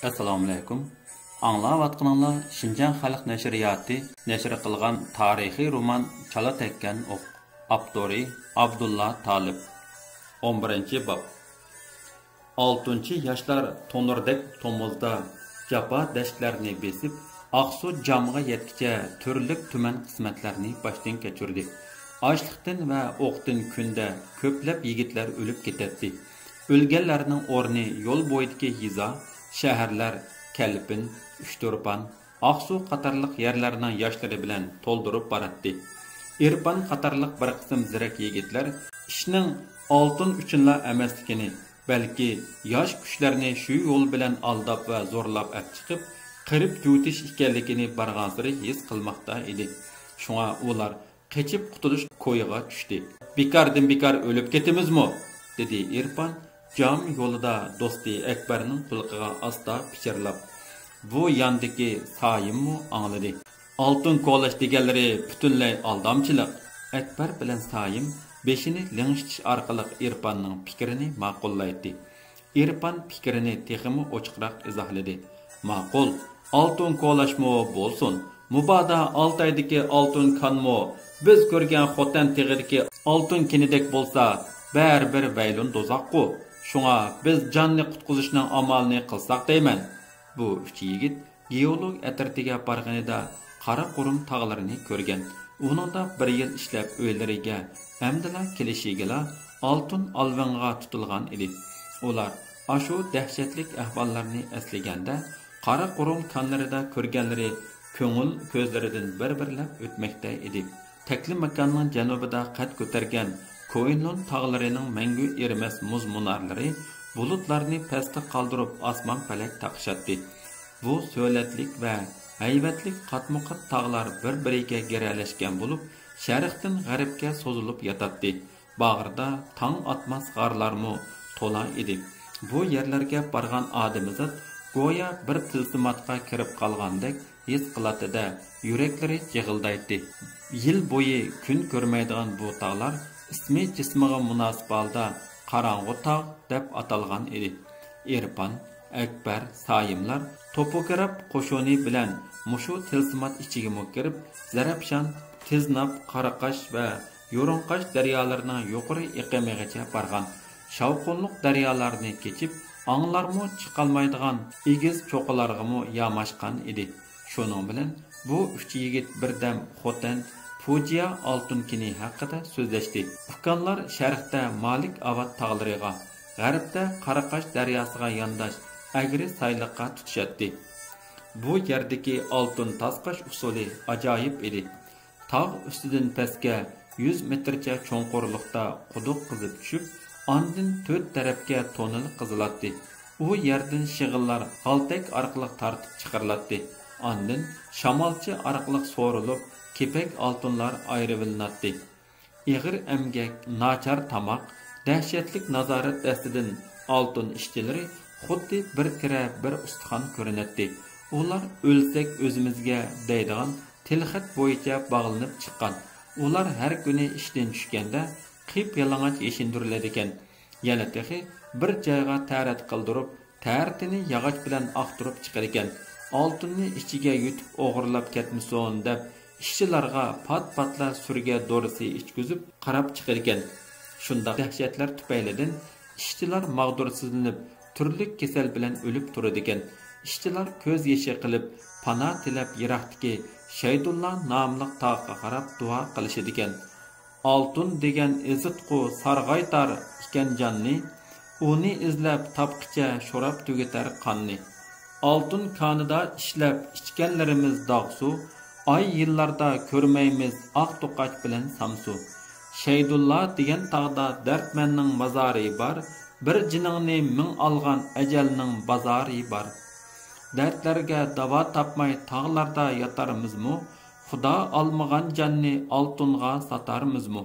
Assalomu alaykum. Anglayotganinglar Şinjan Xalq Nashriyati nashr qilgan tarixiy roman Chala tekkan o'q. Avtori Abdulla Talib. 11-bob. 6-yoshlar tonurdek tomozda japa dashtlarni besib, Aqsu jamg'a yetkicha turli tuman qismatlarni boshdan kechirdi. Ochliqdan va o'qdan kunda ko'plab yigitlar o'lib ketadi. O'lganlarning o'rni yo'l bo'yidagi yiza, shaharlar, Kalpin, Uchturpan, Aqsu qatorliq yerlarning yoshlari bilan to'ldirib boradi. Irpan qatorliq bir qism zirak yigitlar ishning oltin uchunla emasligini, balki yosh kuchlarni shu yo'l bilan aldab va zo'rlab olib chiqib, qirib yutish ekanligini barg'ansiri his qilmoqda edi. Shunga ular qechib qutulish ko'yiga tushdi. Bekardan bekar o'lib ketimizmi? Dedi Irpan. Jam yo'lida do'sti Akbarning qulqiga asta pichirlab. Bu yandagi Sayimmi angladi. Oltin qo'llash deganlari butunlay aldamchilik. Akbar bilan Sayim beshini lingshitish orqali Irpanning fikrini ma'qullaydi. Irpan fikrini texmi ochiqroq izohladi. Ma'qul, oltin qo'llashmi bo'lsin. Mubodo Oltaydagi oltin kanmo biz ko'rgan xotin tig'idagi oltin kinidek bo'lsa, baribir vaylun dozoqqa. Şuna biz canlı qutquzishning amalini qilsak deyman. Bu üç yigit geolog atritiga borganida qara qurum tog'larini ko'rgan. Uningda bir yil ishlab o'ylariga hamdala kelishigila oltin alvanga tutilgan edi. Ular ashu dahshatlik ahvollarni eslaganda qara qurum kanlarida ko'rganlari ko'ngil ko'zlaridan bir-birlab o'tmoqda edi. Taklim makonning janubida qad ko'targan Koyunlun tağlarının mangu erimas muz munarları bulutlarını pastda qaldırıp asman falak taqışatdi. Bu söyletlik ve haybatlik qatmuqat tağlar bir-biriga geralashgan bulup, sharqdan g'arbga sozulup yatatdi. Bag'rida tang atmas g'arlarmu to'la edi. Bu yerlarga borgan odamizat go'yo bir tilsimatga kirib qolgandek his qilatida, yuraklari yig'ildaydi. Yil bo'yi kun ko'rmaydigan bu tağlar ismi jismiga munosib holda Qarang'u tog' deb atalgan edi. Irpan, Akbar, Sayimlar topograf qo'shoni bilan mushu tilsimat ichiga kirib, Zarafshan, Tiznab, Qaraqash va Yo'rinqash daryolarining yuqori iqimigacha borgan. Shavqunliq daryolarni kechib, anglarmi chiqolmaydigan egiz cho'qilarga yamashgan edi. Shuning bilan bu üç yigit birdam xotin Fujiya oltin kini haqida so'zlashdi. Ukanlar sharqda Malik Avad tog'lariga, g'arbda Qaraqash daryosiga yondash agri sayliqqa tutishadi. Bu yerdagi oltin tasqash usuli ajoyib edi. Tog' ustidan pastga 100 metrcha cho'nqurlikda quduq qizib tushib, ondan 4 tarafga tonil qiziladi. U yerdan shig'illar qaltak orqali tortib chiqariladi. Ondan shamolchi orqali so'rilib Kepek altınlar ayrıvilinatdi. Ig'ir emgak, nachar tamoq, dahshatlik nazorat dastidan oltin ishchilari xuddi bir kira bir ustixon ko'rinatdi. Ular o'lsak o'zimizga deydigan tilxat bo'yicha bog'lanib chiqqan. Ular har kuni ishdan tushganda qip yalang'och yeshindiriladi ekan. Yana texi bir joyga tarat qildirib, tartini yog'och bilan oqtirib chiqar ekan. Oltinni ichiga yutib o'g'irlab ketmasin deb ishchilarga pat-patla surga dorisi ichkizib qarab chiqar ekan. Shunda dahshatlar tufaylidan ishchilar mag'dursizlanib, turli kasal bilan o'lib turadi ekan. Ishchilar ko'z yeshi qilib, pana tilab yiroqdagi Shaydulla nomli tog'ga qarab duo qilishadi ekan. Oltin degan izitqu sarg'aytar ekan jonni, uni izlab topqicha sho'rab tugatar qonni. Oltin konida ishlab ichganlarimiz dog'su, ay yillarda ko'rmaymiz oq to'qach bilan samsu. Shaydulla degan tog'da dardmanning mazori bor, bir jiningni ming olgan ajalning bozori bor. Dardlarga davo topmay tog'larda yotarimizmi? Xudo olmagan jonni oltinga sotarimizmi?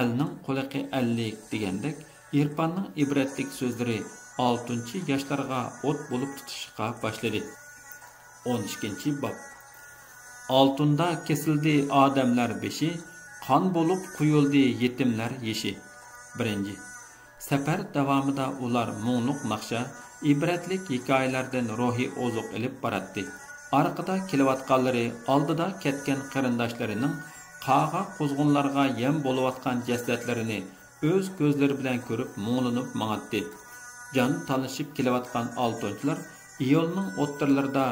Elning quliqi ellik degandek, Irpanning ibratlik so'zlari 6-yoshlarga o't bo'lib tutishga boshladi. 12-bob. Altında kesildi adamlar beşi, kan bulup kuyuldu yetimler yeşi. 1. Safar davomida ular muğluq naqsha, ibratlik hikoyalardan ruhiy ozuq ilib baratdi. Arkada kelayotganlari, oldida ketgan qarindoshlarining qağa quzg'unlarga yem bo'layotgan jasadlarini o'z ko'zlari bilan ko'rib muğlanib mang'atdi. Jon talishib kelayotgan oltinchilar iyolning o'ttirlarida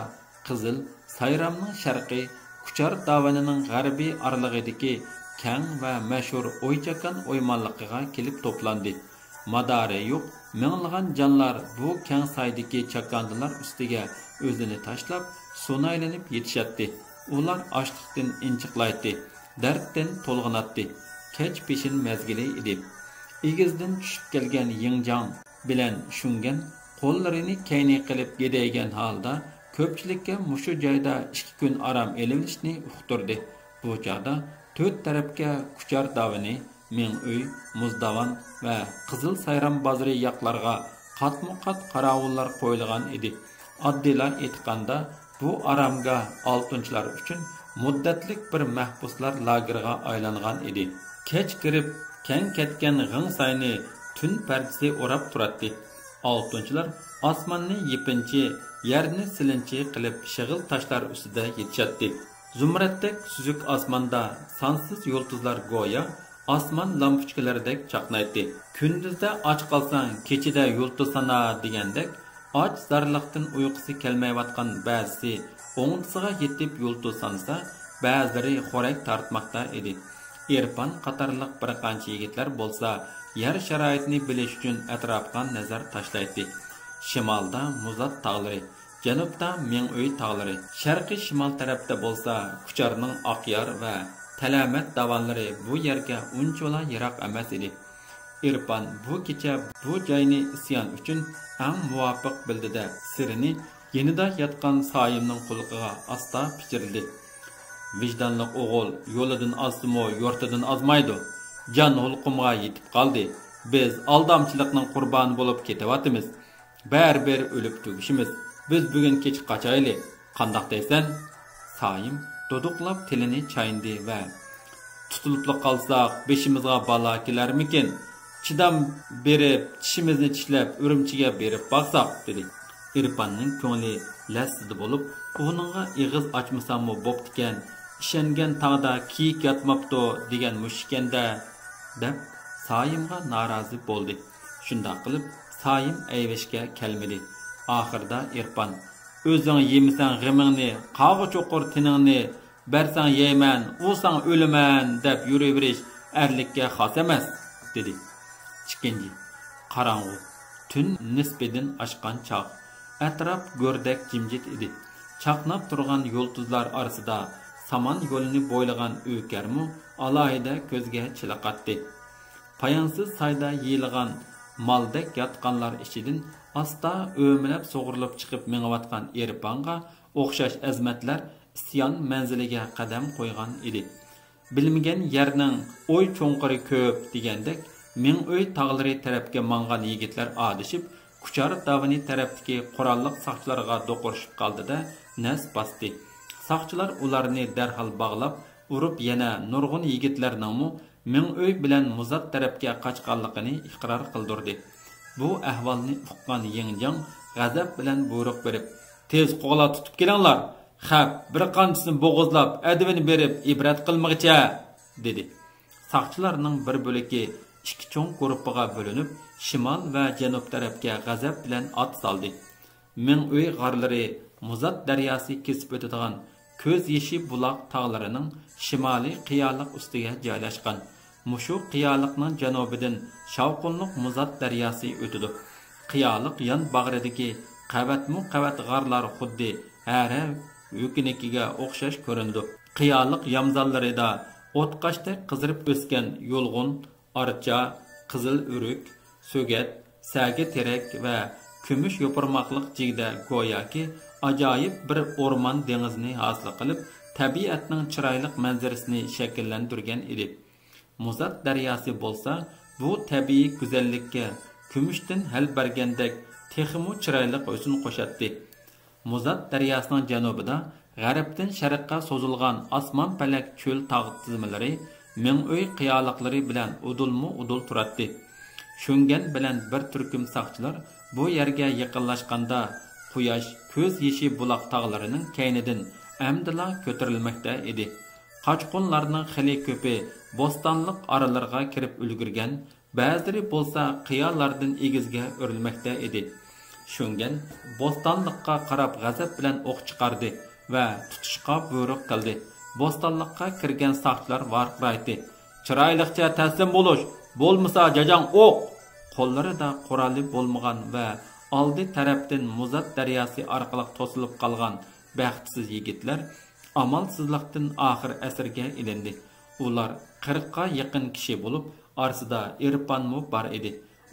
Qizil, Sayramning sharqiy, Kuchar davanining g'arbiy oralig'idagi keng va mashhur o'ychakan o'ymonligiga kelib to'plandi. Madari yo'q, minglagan jonlar bu keng saydagi chakandilar ustiga o'zini tashlab, so'naylanib yetishatdi. Ular ochliqdan inchiqlaydi, darddan to'lg'inatdi. Kech peshin mezgili edi. Egizdan tushib kelgan Yingjang bilan shungan qo'llarini kayni qilib gedaygan holda ko'pchilikka mushu joyda 2 kun aram elishni uqtirdi. Bu chog'da to'rt tarafga Kuchar davani, Ming'uy, Muzdavan va Qizil Sayram bozori yoqlarga qatma-qat qarovullar qo'yilgan edi. Oddiylar aytganda bu aramga oltinchilar uchun muddatlik bir mahbuslar lageriga aylangan edi. Kech kirib, keng ketgan g'ing sayni tun pardasi o'rab turadi. Oltinchilar osmonni yipinchi, yerni silinchi qilib shig'il toshlar ustida yetishadi. Zumratdek suzuk osmonda sonsiz yulduzlar go'yo osmon lampochkalaridek chaqnaydi. Kunduzda och qolsang, kechida yulduz sana degandek, och zarliqdan uyqusi kelmayotgan ba'zisi o'ng'isiga yetib yulduz sansa, ba'zilari xo'rak tortmoqda edi. Erpan qatorliq bir qancha yigitlar bo'lsa, yer sharoitini bilish uchun atrofga nazar tashlaydi. Shimolda Muzat tog'lari, janubda Ming'uy tog'lari, sharqiy shimol tarafda bo'lsa Kucharning Oqyor va Talamat davonlari bu yerga unchola yiroq emas edi. Irfon bu kecha bu joyni isyon uchun eng muvofiq bildida sirini yenida yotgan Soyimning qulqiga asta pichirildi. Vijdonli o'g'il yo'lidan ozdimi, yurtidan ozmaydi. Jon hulqumga yetib qoldi. Biz aldamchilikning qurboni bo'lib ketyapmiz. Baribir o'lib tugishimiz. Biz bugun kech qochayli. Qandoq deysan? Soyim doduqlab tilini chayindi va tutilib qolsak beshimizga balo kelarmikin? Chidam berib, tishimizni tishlab, urumchiga berib baqsaq dedi. Irfanning ko'ngli lassidi bo'lib, o'g'linga ig'iz ochmasammi bo'ptikan, ishongan tog'da kiyik yotmabdi degan mushkanda deb Soyimga norozi bo'ldi. Shunda qilib Soyim ayvishga kelmadi. Oxirda Irfon o'zing yemisang g'imingni, qog'i cho'qir tiningni, bersang yeyman, o'sang o'laman deb yuraverish erlikka xos emas dedi. Ikkinchi, qorong'u, tun nisbidan oshgan chog'. Atrof go'rdak jimjit edi. Chaqnab turgan yulduzlar orasida saman yo'lini bo'ylagan o'karmu alohida ko'zga chiliqatdi. Payansiz sayda yeyilgan maldek yotganlar ichidan asta o'milab sug'urilib chiqib mengayotgan Irfonga o'xshash azmatlar isyon manziliga qadam qo'ygan edi. Bilmagan yerning o'y cho'nqiri ko'p degandek Ming'uy tog'lari tarafga mangan yigitlar adishib, Kuchar davani tarafdagi qurolliq soqchilarga do'qirishib qoldida nas bosdi. Soqchilar ularni darhol bog'lab, urib yana nurg'un yigitlarning Ming'uy bilan Muzat tarafga qochganligini iqror qildirdi. Bu ahvolni uqqan Yingjang g'azab bilan buyruq berib, "Tez qo'g'la tutib kelinglar. Xap, bir qanchisini bo'g'izlab, adivini berib ibrat qilmoqcha" dedi. Soqchilarning bir bo'ligi 2 cho'ng guruhga bo'linib, shimol va janub tarafga g'azab bilan ot soldi. Ming'uy g'orlari Muzat daryosi kesib o'tadigan ko'z yeshi buloq tog'larining shimoliy qiyoliq ustiga joylashgan. Mushu qiyoliqning janubidan shavqinliq Muzat daryosi o'tadi. Qiyoliq yon bag'ridagi qavat g'orlar xuddi hara yukinikiga o'xshash ko'rinadi. Qiyoliq yamzallarida o'tqashdek qizirib o'sgan yo'lg'un, archa, qizil o'rik, so'gat, sagi terak va kumush yo'pirmoqliq jigda go'yoki ajoyib bir o'rmon dengizini hosil qilib, tabiatning chiroyli manzarasini shakllantirgan edi. Muzat daryosi bo'lsa, bu tabiiy go'zallikka kumushdan hal bergandek texmu chiroyli husn qo'shatdi. Muzat daryosining janubida g'arbdan sharqqa so'zilgan osmon palak cho'l tog' tizmalari Ming'uy qiyoliqlari bilan udulmu udul turadi. Shungan bilan bir turkum saqchilar bu yerga yaqinlashganda quyosh ko'z yeshi buloq tog'larining keynidan amdila ko'tarilmoqda edi. Qochqinlarning xili ko'pi bo'stonliq oralarga kirib ulgurgan, ba'zilari bo'lsa qiyolardan egizga o'rilmoqda edi. Shungan bo'stonliqqa qarab g'azab bilan o'q chiqardi va tutishga buyruq qildi. Bo'stonliqqa kirgan saqchilar varqiraydi. Chiroyliqcha taslim bo'lish, bo'lmasa jajang o'q. Qo'llarida quroli bo'lmagan va oldi tarafdan Muzat daryosi orqali to'silib qolgan baxtsiz yigitlar amalsizlikdan oxir asirga ilindi. Ular 40 ga yaqin kishi bo'lib, orasida Irpanmu bor edi.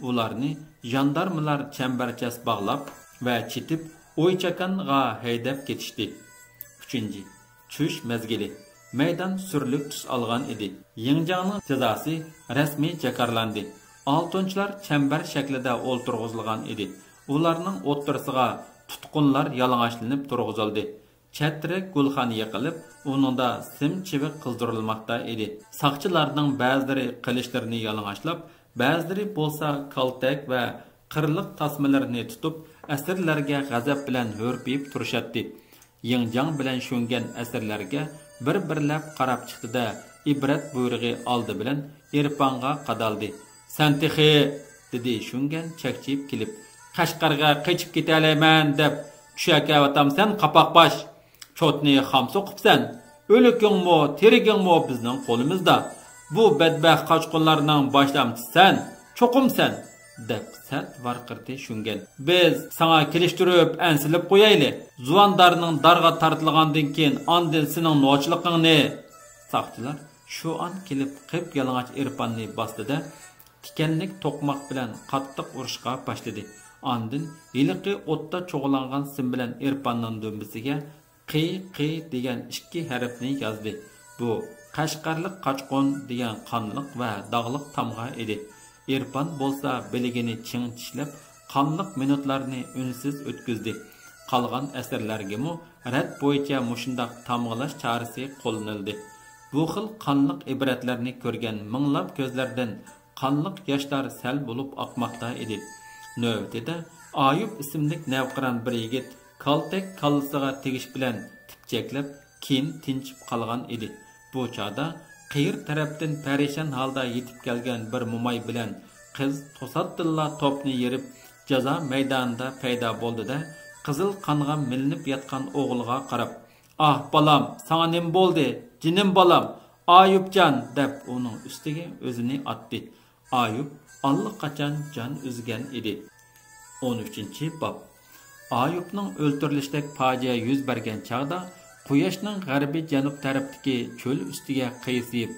Ularni jandarmlar chambarchas bog'lab va chitib O'ychaqonga haydab ketishdi. 3. Tush mezgili. Maydon surlik tus olgan edi. Yingjanning jazosi rasmiy jakarlandi. Oltinchilar chambar shaklida o'ltirg'izilgan edi. Ularning o'ttirisiga tutqunlar yalang'ochlanib turg'izildi. Chatrik gulxon yiqilib, uningda sim chiviq qizdirilmoqda edi. Saqchilarning ba'zilari qilishlarini yalang'ochlab, ba'zilari bo'lsa kaltak va qirliq tasmalarni tutib, asirlarga g'azab bilan hurpib turishatdi. Yingjang bilan shungan asirlarga bir-birlab qarab chiqdi-da, ibrat buyrug'i oldi bilan Irponga qadaldi. "Santixi" dedi shungan chakchib kelib, "Qashqarga qochib ketalayman" deb tushakayotamsan qapoqbash. Chotni xam so'qibsan. O'likingmi, terigingmi bizning qo'limizda. Bu badbaxt qochqinlarning boshlamchisisan, cho'qimsan deb sat varqirdi shungan. "Biz sana kelishtirib ansilib qo'yayli. Zuvandarning darga tortilgandan keyin andin sening nochliqingni." Saqchilar shu an kelib qip yalang'och Irponni bosdi-da, tikanlik to'qmoq bilan qattiq urishga boshladi. Andin yiliqi o'tda cho'g'langan sim bilan Irponning dumbisiga qi degan ikki harfni yozdi. Bu Qashqarlik qochqon degan qonliq va dog'liq tamg'a edi. Irpon bo'lsa biligini ching tishlab, qonliq minutlarni unsiz o'tkazdi. Qolgan asarlarga rad bo'yicha mushundaq tamg'alash chorasi qo'llanildi. Bu xil qonliq ibratlarni ko'rgan minglab ko'zlardan qonliq yoshlar sal bo'lib oqmoqda edi. Navbatda Ayub ismli navqiron bir yigit kaltak kallasiga tegish bilan tipchaklab keyin tinchib qolgan edi. Bu chog'da qiyir tarafdan parishon holda yetib kelgan bir mo'may bilan qiz to'satdilla topni yerib jazo maydonida paydo bo'ldi-da, qizil qonga milinib yotgan o'g'ilga qarab, "Ah bolam, sana nim bo'ldi? Jinim bolam, Ayubjon" deb uning ustiga o'zini otdi. Ayub allaqachon jon uzgan edi. 13-bob. Ayubning o'ltirilishidek fojia yuz bergan chog'da quyoshning g'arbiy janub tarafdagi cho'l ustiga qiyisib,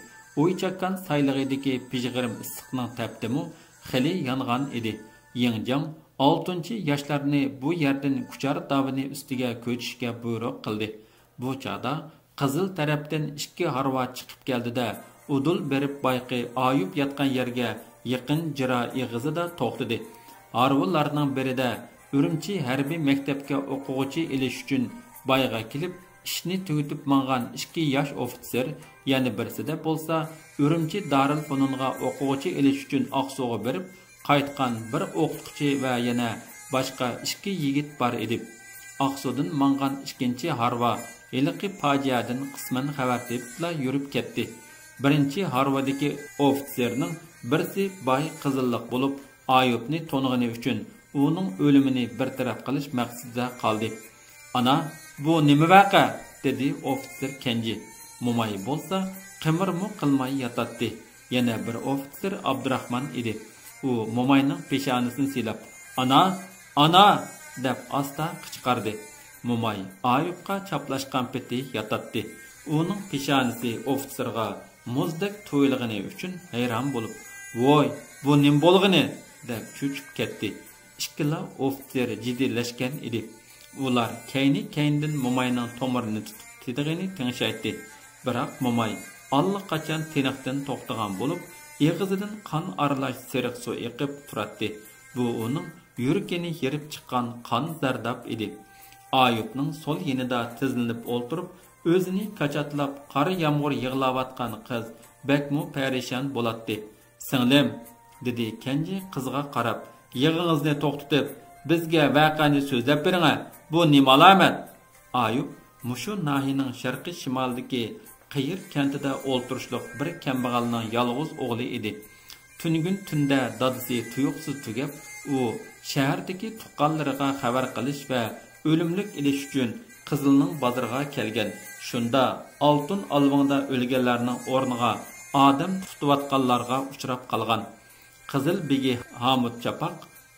O'ychaqon saylig'idagi pijg'irim issiqning tapdimi xili yongan edi. Yingjang 6-yoshlarni bu yerdan kuchar davini ustiga ko'chishga buyruq qildi. Bu chog'da qizil tarafdan 2 harva chiqib keldi-da, udul berib bayqi Ayub yotgan yerga yaqin jira ig'izida to'xtadi. Harvalarning birida Urumchi harbiy maktabga o'quvchi elish uchun bayga kelib, ishni tugatib mangan 2 yosh ofitser, yana birisida bo'lsa Urumchi Darul Fununga o'quvchi elish uchun Oqsuga berib qaytgan bir o'qituvchi va yana boshqa 2 yigit bor edi. Oqsudan mangan 2-chi harva eliqi fojiadan qisman xabar tepla yurib ketdi. Birinchi harvadagi ofitserning birsi boy qizilliq bo'lib, Ayubni to'nig'ini uchun uning o'limini bartaraf qilish maqsadida qoldi. "Ana, bu nima vaqa?" dedi ofitser Kenji. Mo'may bo'lsa qimirmi qilmay yotadi. Yana bir ofitser Abdurahmon edi. U Mo'mayning peshonasini silab, "Ana" deb asta qichqardi. Mo'may Ayubga chaplashgan peti yotadi. Uning peshonasi ofitserga muzdek to'ylig'ini uchun hayron bo'lib, "Voy, bu nim bo'lg'ini?" deb cho'chib ketdi. Ikkala ofitser jiddiyleşken edi. Ular kayni-kayndan Mo'mayning tomirini tutib tedig'ini tingshaydi. Biroq Mo'may allaqachon tiniqdan to'xtagan bo'lib, eg'izidan qon aralash seriq suv eqib turadi. Bu uning yuragini yerib chiqqan qon zardab edi. Ayubning sol yenida tizlanib o'ltirib, o'zini kachatlab qora yomg'ir yig'layotgan qiz bakmu parishon bo'ladi. "Singlim, dedi Kenji qizga qarab. Yig'ingizni to'xtatib, bizga vaqani so'zlab bering. Bu nima alamat? Ayub mushu nahiyaning sharqiy shimolidagi Qiyir kentida o'ltirishliq bir kambag'alning yolg'iz o'g'li edi. Tungun tunda dadasi tuyuqsiz tugab, u shahardagi tuqqanlariga xabar qilish va o'limlik ilish uchun Qizilning bozoriga kelgan. Shunda oltin alvonda o'lganlarning o'rniga odam tutayotganlarga uchrab qolgan. Qizil begi Hamud Chapaq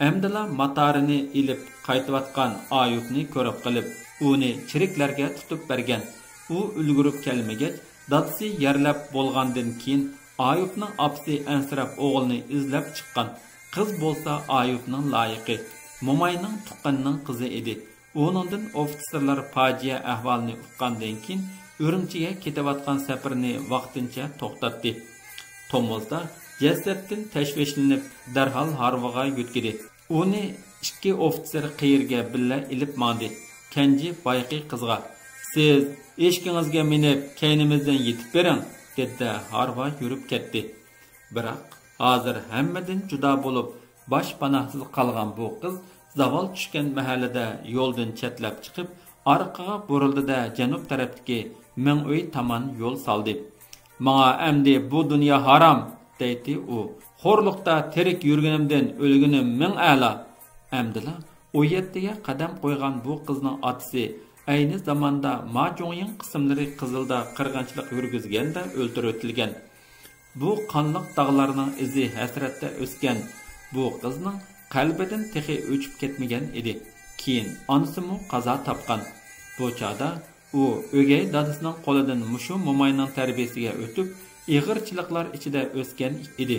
amdila matarini ilib qaytayotgan Ayubni ko'rib qilib, uni chiriklarga tutib bergan. U ulgurib kelmagach, dadasi yerlab bo'lgandan keyin Ayubning apsi ansirab o'g'ilni izlab chiqqan. Qiz bo'lsa Ayubning loyiqi, Momayning tuqqanining qizi edi. Onundan ofitserlar fojia ahvolini uqqandan keyin Urumchiga ketayotgan safarini vaqtincha to'xtatdi. Tomozda jasaddan tashvishlanib darhol Harvaga yo'tkidi. Uni ikki ofitser Qiyirga billa ilib mandi. Kenji bayqi qizga: "Siz eshkingizga minib, keynimizdan yetib bering," dedi. Harva yurib ketdi. Biroq hozir hammadan juda bo'lib, bosh panohsiz qolgan bu qiz zavol tushgan mahallada yo'ldan chetlab chiqib, orqaga burildi-da janub tarafdagi ming uy tomon yo'l soldi. "Menga endi bu dunyo harom," dedi u. "Xo'rliqda tirik yurganimdan o'lganim ming a'lo." Amdila 17 ga qadam qo'ygan bu qizning otasi ayni zamonda Majo'ning qismlari Qizilda qirg'inchilik yurgizganda o'ldirilgan. Bu qonliq dog'larning izi hasratda o'sgan bu qizning qalbidan texi o'chib ketmagan edi. Keyin onasimi qazo topgan. Bu chaqda u o'gay dadasining qo'lidan mushu Momayning tarbiyasiga o'tib, ig'irchiliklar ichida o'sgan edi.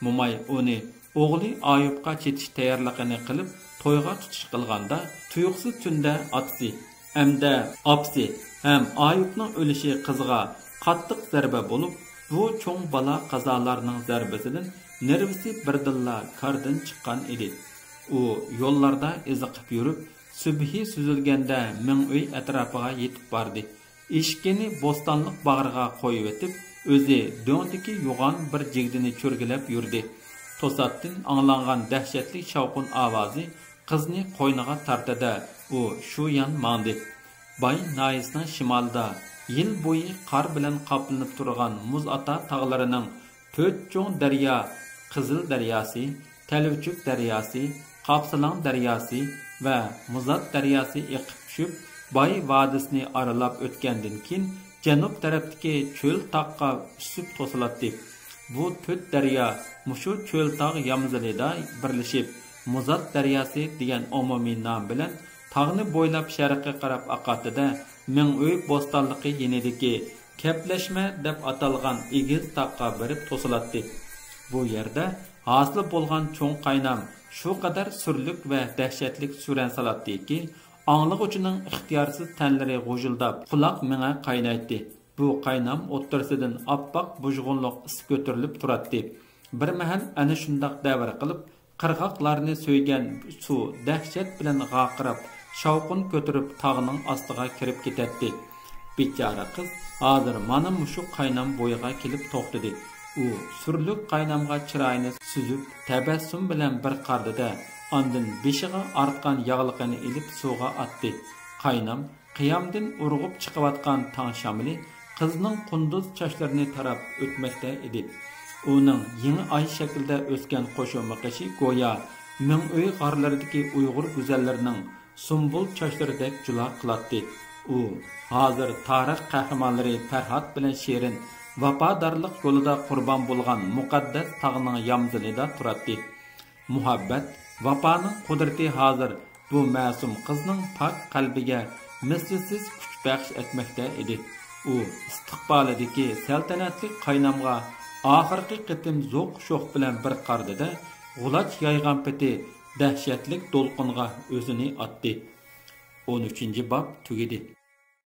Momay uni o'g'li Ayubga chetish tayyorligini qilib, to'yga tutish qilganda, tuyuqsiz tunda otasi, hamda opsi ham Ayubning o'lishi qizga qattiq zarba bo'lib, bu cho'ng bala qazolarning zarbasidan nervisi birdilla kardan chiqqan edi. U yo'llarda iziqib yurib, subhi suzilganda ming uy atrofiga yetib bordi. Eshikini bo'stonliq bag'riga qo'yib o'tib, o'zi do'ndiki yo'g'on bir jigdini cho'rgilab yurdi. To'satdan anglangan dahshatli shovqin ovozi qizni qo'yniga tortadi. U shu yon mandi. Bay Nayisning shimolida yil bo'yi qor bilan qoplanib turgan muz ata tog'larining 4 cho'ng daryo, Qizil daryosi, Taluvchuk daryosi, Qopsilang daryosi va Muzat daryosi eqib tushib, Bay vodisini aralab o'tgandan keyin janub tarafdagi cho'l tog'ga usib to'siladi. Bu 4 daryo mushu cho'l tog' yamzilida birlashib, Muzat daryosi degan umumiy nom bilan tog'ni bo'ylab sharqqa qarab oqatida ming uy bo'stonligi yenidagi Keplashma deb atalgan egiz tog'ga berib to'siladi. Bu yerda hosil bo'lgan cho'ng qaynam shu qadar surlik va dahshatlik suran salatdiki, anglig'uchining ixtiyorsiz tanlari g'ujildab, quloq menga qaynaydi. Bu qaynam o'ttirsidan oppoq bujg'unliq is ko'tarilib turadi. Bir mahal ana shundoq davr qilib, qirg'oqlarni so'ygan suv dahshat bilan g'aqirab, shovqin ko'tarib tog'ning ostiga kirib ketadi. Bechora qiz hozir mana mushu qaynam bo'yiga kelib to'xtadi. U surlik qaynamga chiroyini suzib, tabassum bilan bir qardida, ondan beshiga artgan yog'liqini ilib suvga atdi. Qaynam qiyomdan urg'ib chiqayotgan tong shamili qizning qunduz sochlarini tarab o'tmoqda edi. Uning yangi ay shaklida o'sgan qo'shima qishi go'yo ming uy g'orlaridagi Uyg'ur go'zallarining sumbul sochlaridek jula qiladi. U hozir tarix qahramonlari Farhod bilan Sherin vafodorlik yo'lida qurbon bo'lgan muqaddas tog'ning yamzilida turadi. Muhabbat, vafoning qudrati hozir bu ma'sum qizning pok qalbiga mislsiz kuch baxsh etmoqda edi. U istiqbolidagi saltanatli qaynamga oxirgi qitim zo'q sho'x bilan bir qardida g'ulach yaygan peti dahshatlik to'lqinga o'zini otdi. 13-bob tugidi.